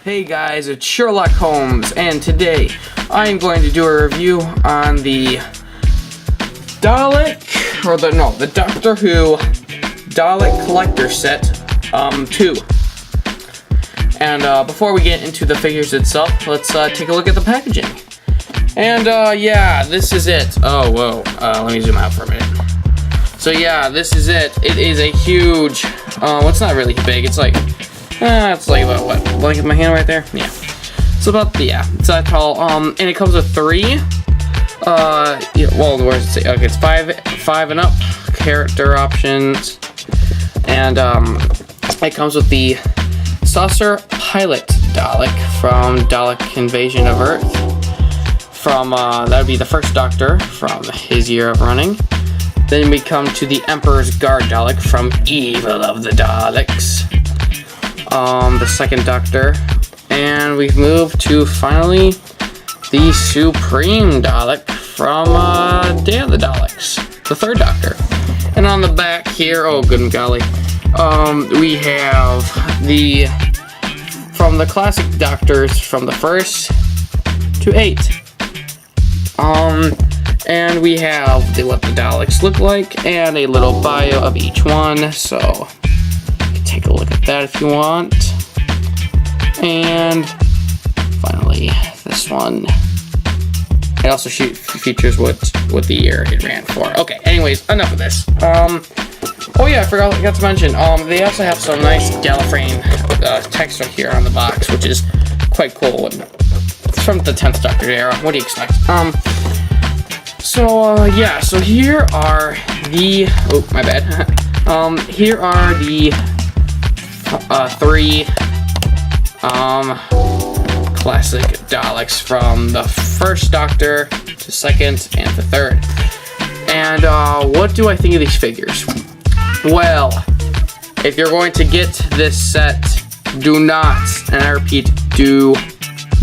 Hey guys, it's Sherlock Holmes, and today I am going to do a review on the the Doctor Who Dalek Collectors Set 2. And before we get into the figures itself, let's take a look at the packaging. And yeah, this is it. Oh, whoa. Let me zoom out for a minute. So yeah, this is it. It is a huge, it's not really big. It's like about what? Like my hand right there? Yeah. It's about, yeah, it's that tall. And it comes with 3. Yeah, well, where does it say? Okay, it's 5 and up character options. And it comes with the Saucer Pilot Dalek from Dalek Invasion of Earth. From, that would be the first Doctor from his year of running. Then we come to the Emperor's Guard Dalek from Evil of the Daleks. The second Doctor, and we've moved to finally the Supreme Dalek from Day of the Daleks, the third Doctor. And on the back here, oh good golly, we have from the classic Doctors from the 1st to 8. And we have what the Daleks look like and a little bio of each one, so you can take a look at that if you want. And finally, this one. It also features what the year it ran for. Okay, anyways, enough of this. Oh yeah, I forgot to mention, they also have some nice Gallifreyan text right here on the box, which is quite cool. It's from the 10th Doctor era. What do you expect? Yeah, so here are the, oh, my bad. Here are the 3 classic Daleks from the first Doctor, the second, and the third. And what do I think of these figures? Well, if you're going to get this set, do not, and I repeat, do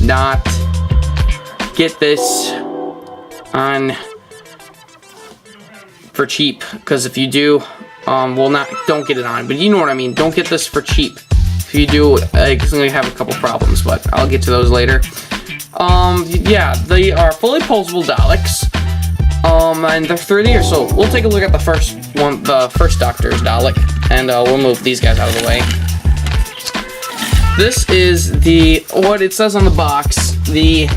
not get this on for cheap, because if you do, don't get it on, but you know what I mean, don't get this for cheap. If you do, it's going to have a couple problems, but I'll get to those later. Yeah, they are fully posable Daleks, and they're 3D, so we'll take a look at the first one, the first Doctor's Dalek, and we'll move these guys out of the way. This is what it says on the box, the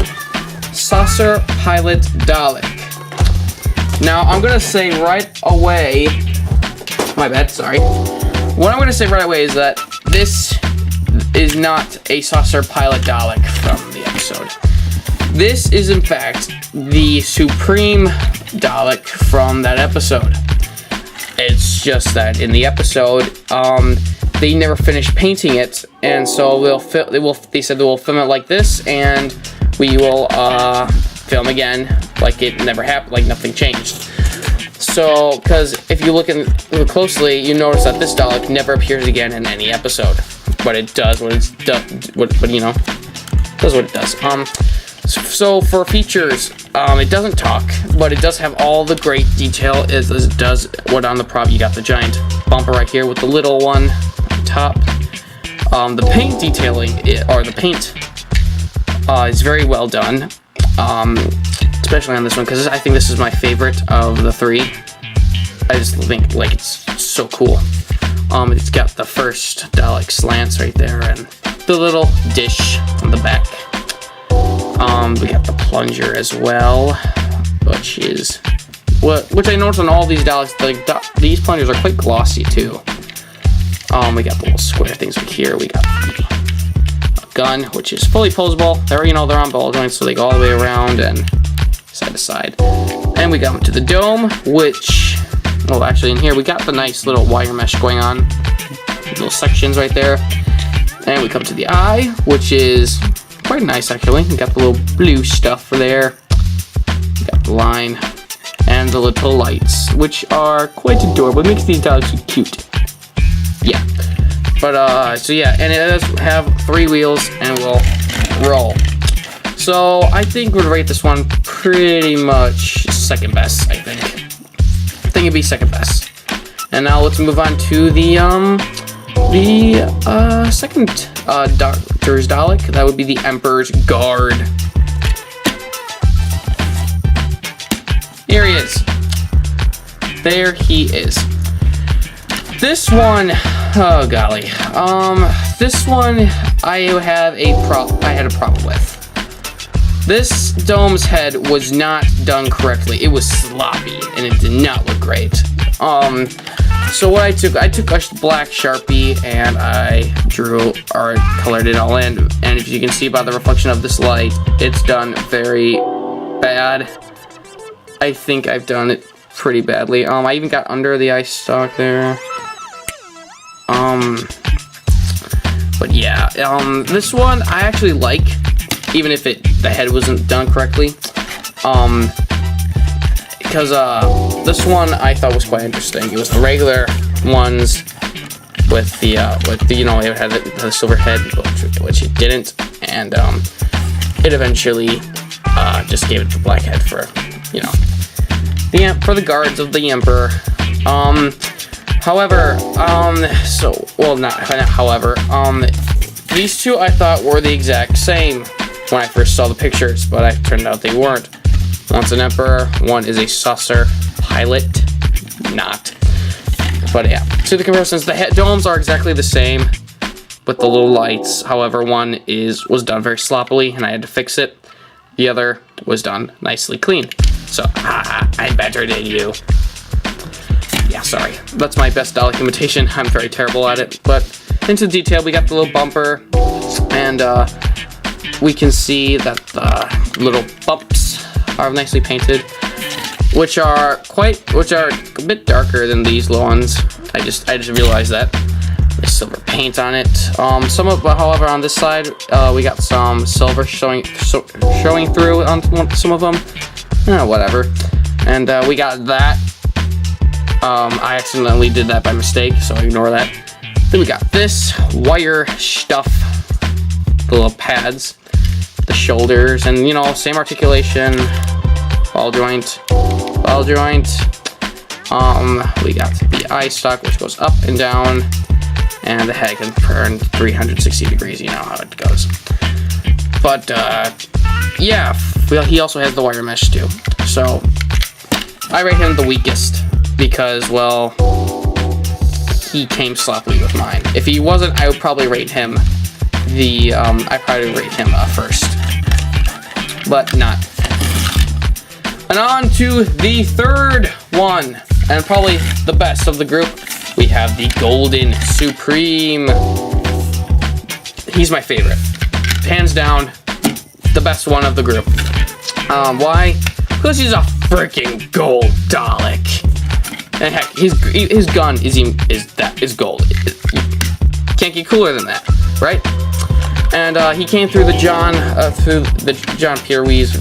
Saucer Pilot Dalek. Now, I'm going to say right away, my bad, sorry. What I'm going to say right away is that this is not a Saucer Pilot Dalek from the episode. This is, in fact, the Supreme Dalek from that episode. It's just that in the episode, they never finished painting it, and so they said we'll film it like this, and we will film again like it never happened, like nothing changed. So, because if you look closely, you notice that this Dalek never appears again in any episode, but it does what it's done. Does what it does. So for features, it doesn't talk, but it does have all the great detail as it does what on the prop. You got the giant bumper right here with the little one on top. The paint detailing, or the paint, is very well done. Especially on this one, because I think this is my favorite of the 3. I just think, like, it's so cool. It's got the first Dalek slants right there, and the little dish on the back. We got the plunger as well, which I noticed on all these Daleks, like, these plungers are quite glossy, too. We got the little square things right here. We got the gun, which is fully posable. They're on ball joints, so they go all the way around and side to side. And we got to the dome, which, well, actually in here we got the nice little wire mesh going on, little sections right there. And we come to the eye, which is quite nice actually. We got the little blue stuff there. We got the line and the little lights, which are quite adorable. It makes these Daleks cute. Yeah. But, so yeah, and it does have 3 wheels and will roll. So, I think we'd rate this one pretty much second best, I think. I think it'd be second best. And now let's move on to the second Doctor's Dalek. That would be the Emperor's Guard. Here he is. There he is. This one, oh golly. This one I had a problem with. This dome's head was not done correctly. It was sloppy and it did not look great. So what I took a black Sharpie and I drew or colored it all in. And if you can see by the reflection of this light, it's done very bad. I think I've done it pretty badly. I even got under the eye stalk there. But yeah, this one I actually like, even if the head wasn't done correctly. Because this one I thought was quite interesting. It was the regular ones with the you know, it had the silver head, which it didn't, and it eventually just gave it the black head for, you know, for the guards of the Emperor. However, these two I thought were the exact same when I first saw the pictures, but it turned out they weren't. One's an Emperor, one is a saucer pilot, not. But yeah, to the comparisons, the domes are exactly the same with the little lights. However, one was done very sloppily and I had to fix it. The other was done nicely clean. So, I'm better than you. Yeah, sorry. That's my best Dalek imitation. I'm very terrible at it. But into detail, we got the little bumper, and we can see that the little bumps are nicely painted, which are a bit darker than these ones. I just realized that. There's silver paint on it. However, on this side, we got some silver showing through on some of them. Whatever. And we got that. I accidentally did that by mistake, so ignore that. Then we got this wire stuff, the little pads, the shoulders, and you know, same articulation, ball joint. We got the eye stalk, which goes up and down, and the head can turn 360 degrees. You know how it goes. But yeah, well, he also has the wire mesh too. So I rate him the weakest because, well, he came sloppily with mine. If he wasn't, I would probably rate him first, but not. And on to the third one, and probably the best of the group. We have the Golden Supreme. He's my favorite, hands down, the best one of the group. Why? Because he's a freaking gold Dalek. And heck, his gun is gold. Can't get cooler than that, right? And he came through the John Pertwee's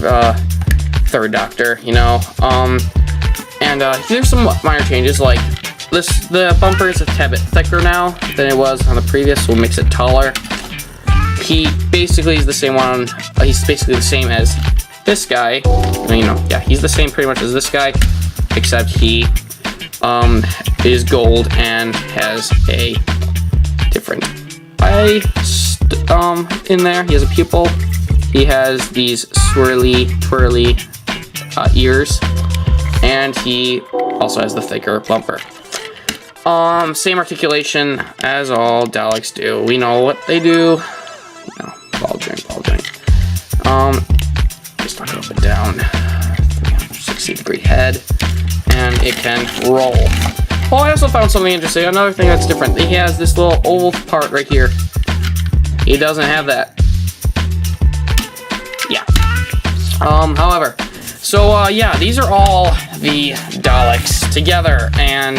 third Doctor, you know. And there's some minor changes, like the bumper is a tad bit thicker now than it was on the previous, so it makes it taller. He basically is the same one. He's basically the same as this guy. You know, yeah, he's the same pretty much as this guy, except he is gold and has a different eye in there. He has a pupil. He has these twirly ears, and he also has the thicker bumper. Same articulation as all Daleks do. We know what they do. You know, ball joint. Just knock it up and down. 360-degree head, and it can roll. Oh, I also found something interesting. Another thing that's different. He has this little oval part right here. He doesn't have that. Yeah. However, so yeah, these are all the Daleks together, and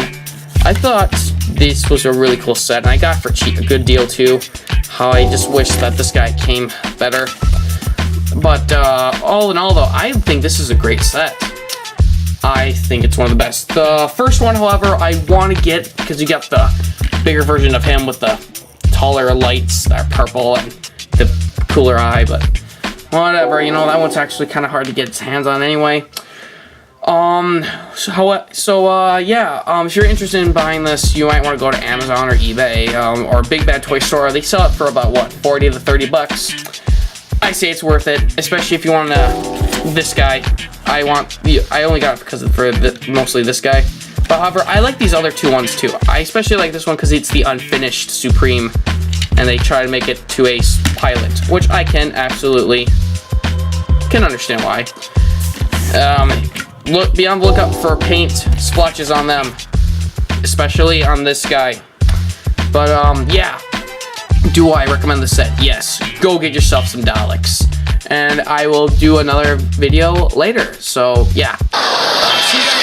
I thought this was a really cool set, and I got for cheap a good deal too. How I just wish that this guy came better. But all in all, though, I think this is a great set. I think it's one of the best. The first one, however, I want to get because you got the bigger version of him with the taller lights that are purple and the cooler eye, but whatever, you know, that one's actually kind of hard to get its hands on anyway. If you're interested in buying this, you might want to go to Amazon or eBay, or Big Bad Toy Store. They sell it for about, what, 40 to 30 bucks. I say it's worth it, especially if you want this guy. I only got it because mostly this guy. But however, I like these other two ones too. I especially like this one because it's the unfinished Supreme, and they try to make it to a pilot, which I can understand why. Be on the lookout for paint splotches on them, especially on this guy. But yeah, do I recommend the set? Yes, go get yourself some Daleks, and I will do another video later. So yeah, see you guys.